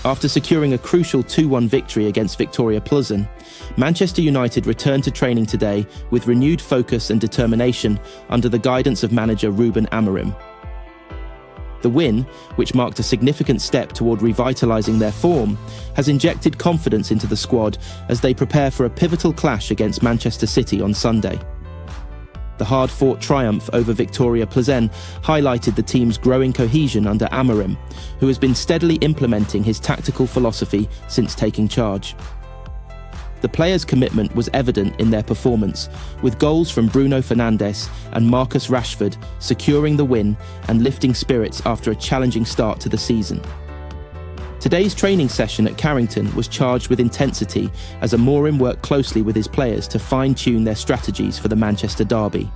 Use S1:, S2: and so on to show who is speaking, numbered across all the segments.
S1: After securing a crucial 2-1 victory against Viktoria Plzeň, Manchester United returned to training today with renewed focus and determination under the guidance of manager Ruben Amorim. The win, which marked a significant step toward revitalising their form, has injected confidence into the squad as they prepare for a pivotal clash against Manchester City on Sunday. The hard-fought triumph over Viktoria Plzeň highlighted the team's growing cohesion under Amorim, who has been steadily implementing his tactical philosophy since taking charge. The players' commitment was evident in their performance, with goals from Bruno Fernandes and Marcus Rashford securing the win and lifting spirits after a challenging start to the season. Today's training session at Carrington was charged with intensity as Amorim worked closely with his players to fine-tune their strategies for the Manchester derby.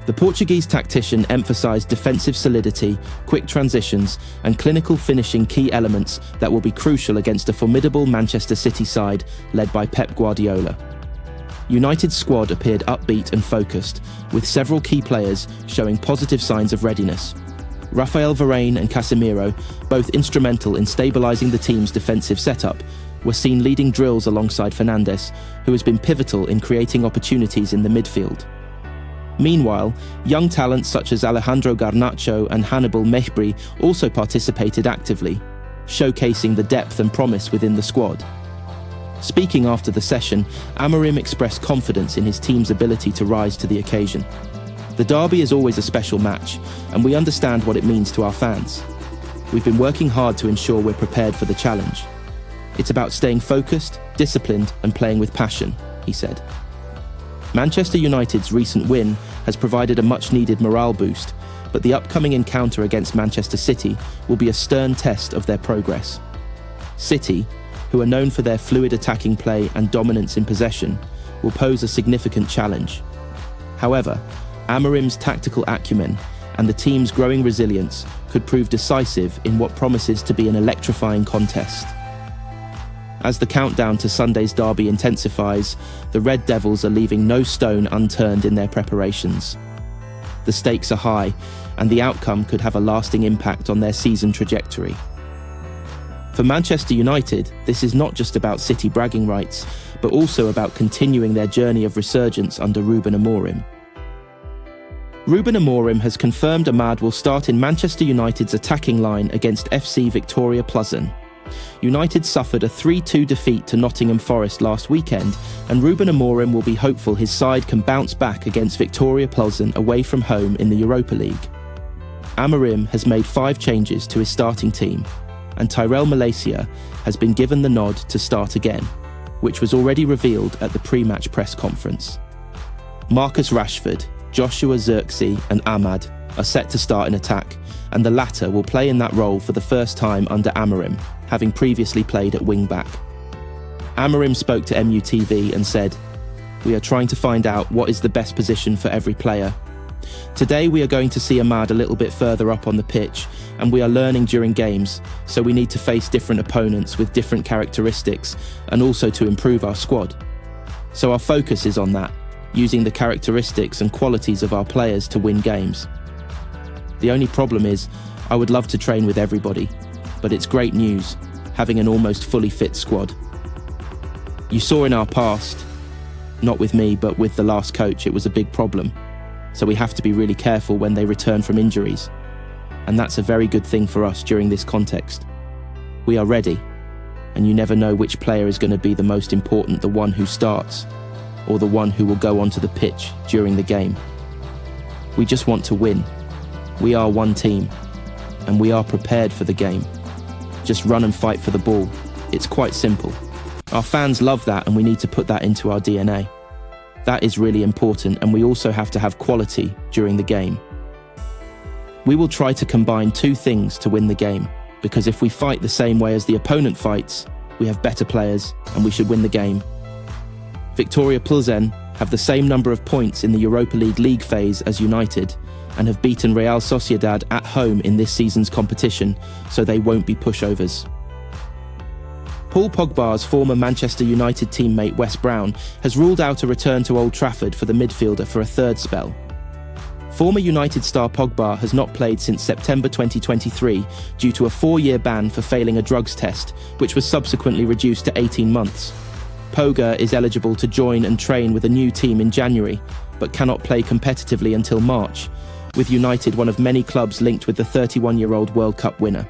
S1: The Portuguese tactician emphasised defensive solidity, quick transitions and clinical finishing, key elements that will be crucial against a formidable Manchester City side led by Pep Guardiola. United's squad appeared upbeat and focused, with several key players showing positive signs of readiness. Raphael Varane and Casemiro, both instrumental in stabilising the team's defensive setup, were seen leading drills alongside Fernandes, who has been pivotal in creating opportunities in the midfield. Meanwhile, young talents such as Alejandro Garnacho and Hannibal Mejbri also participated actively, showcasing the depth and promise within the squad. Speaking after the session, Amorim expressed confidence in his team's ability to rise to the occasion. The derby is always a special match, and we understand what it means to our fans. We've been working hard to ensure we're prepared for the challenge. It's about staying focused, disciplined, and playing with passion, he said. Manchester United's recent win has provided a much-needed morale boost, but the upcoming encounter against Manchester City will be a stern test of their progress. City, who are known for their fluid attacking play and dominance in possession, will pose a significant challenge. However, Amorim's tactical acumen and the team's growing resilience could prove decisive in what promises to be an electrifying contest. As the countdown to Sunday's derby intensifies, the Red Devils are leaving no stone unturned in their preparations. The stakes are high, and the outcome could have a lasting impact on their season trajectory. For Manchester United, this is not just about City bragging rights, but also about continuing their journey of resurgence under Ruben Amorim. Ruben Amorim has confirmed Amad will start in Manchester United's attacking line against FC Viktoria Plzeň. United suffered a 3-2 defeat to Nottingham Forest last weekend, and Ruben Amorim will be hopeful his side can bounce back against Viktoria Plzeň away from home in the Europa League. Amorim has made 5 changes to his starting team, and Tyrell Malacia has been given the nod to start again, which was already revealed at the pre-match press conference. Marcus Rashford, Joshua Zirkzee and Amad are set to start in attack, and the latter will play in that role for the first time under Amorim, having previously played at wing-back. Amorim spoke to MUTV and said, "We are trying to find out what is the best position for every player. Today we are going to see Amad a little bit further up on the pitch, and we are learning during games, so we need to face different opponents with different characteristics and also to improve our squad. So our focus is on that, using the characteristics and qualities of our players to win games. The only problem is, I would love to train with everybody, but it's great news, having an almost fully fit squad. You saw in our past, not with me, but with the last coach, it was a big problem. So we have to be really careful when they return from injuries. And that's a very good thing for us during this context. We are ready, and you never know which player is going to be the most important, the one who starts, or the one who will go onto the pitch during the game. We just want to win. We are one team, and we are prepared for the game. Just run and fight for the ball. It's quite simple. Our fans love that, and we need to put that into our DNA. That is really important, and we also have to have quality during the game. We will try to combine 2 things to win the game, because if we fight the same way as the opponent fights, we have better players, and we should win the game. Viktoria Plzeň have the same number of points in the Europa League phase as United, and have beaten Real Sociedad at home in this season's competition, so they won't be pushovers. Paul Pogba's former Manchester United teammate Wes Brown has ruled out a return to Old Trafford for the midfielder for a 3rd spell. Former United star Pogba has not played since September 2023 due to a 4-year ban for failing a drugs test, which was subsequently reduced to 18 months. Pogba is eligible to join and train with a new team in January, but cannot play competitively until March, with United one of many clubs linked with the 31-year-old World Cup winner.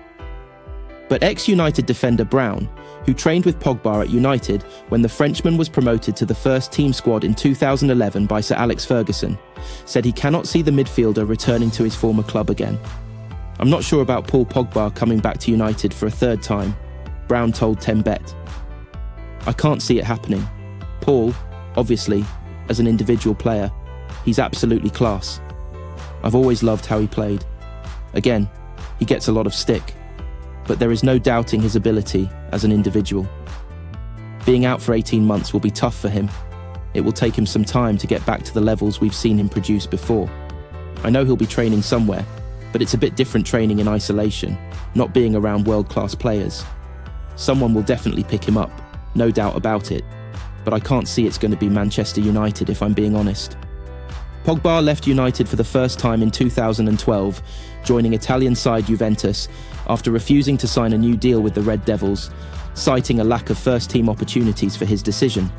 S1: But ex-United defender Brown, who trained with Pogba at United when the Frenchman was promoted to the first team squad in 2011 by Sir Alex Ferguson, said he cannot see the midfielder returning to his former club again. "I'm not sure about Paul Pogba coming back to United for a third time," Brown told 10Bet. "I can't see it happening. Paul, obviously, as an individual player, he's absolutely class. I've always loved how he played. Again, he gets a lot of stick, but there is no doubting his ability as an individual. Being out for 18 months will be tough for him. It will take him some time to get back to the levels we've seen him produce before. I know he'll be training somewhere, but it's a bit different training in isolation, not being around world-class players. Someone will definitely pick him up, no doubt about it, but I can't see it's going to be Manchester United if I'm being honest." Pogba left United for the first time in 2012, joining Italian side Juventus after refusing to sign a new deal with the Red Devils, citing a lack of first-team opportunities for his decision.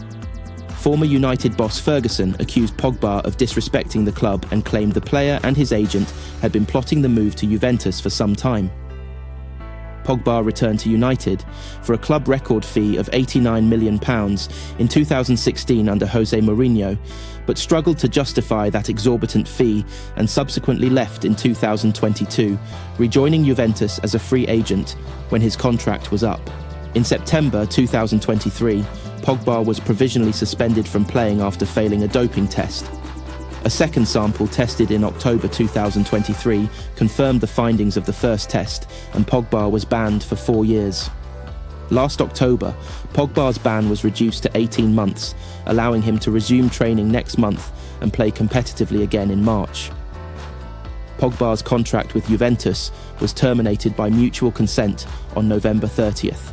S1: Former United boss Ferguson accused Pogba of disrespecting the club and claimed the player and his agent had been plotting the move to Juventus for some time. Pogba returned to United for a club record fee of £89 million in 2016 under Jose Mourinho, but struggled to justify that exorbitant fee and subsequently left in 2022, rejoining Juventus as a free agent when his contract was up. In September 2023, Pogba was provisionally suspended from playing after failing a doping test. A second sample tested in October 2023 confirmed the findings of the first test, and Pogba was banned for 4 years. Last October, Pogba's ban was reduced to 18 months, allowing him to resume training next month and play competitively again in March. Pogba's contract with Juventus was terminated by mutual consent on November 30th.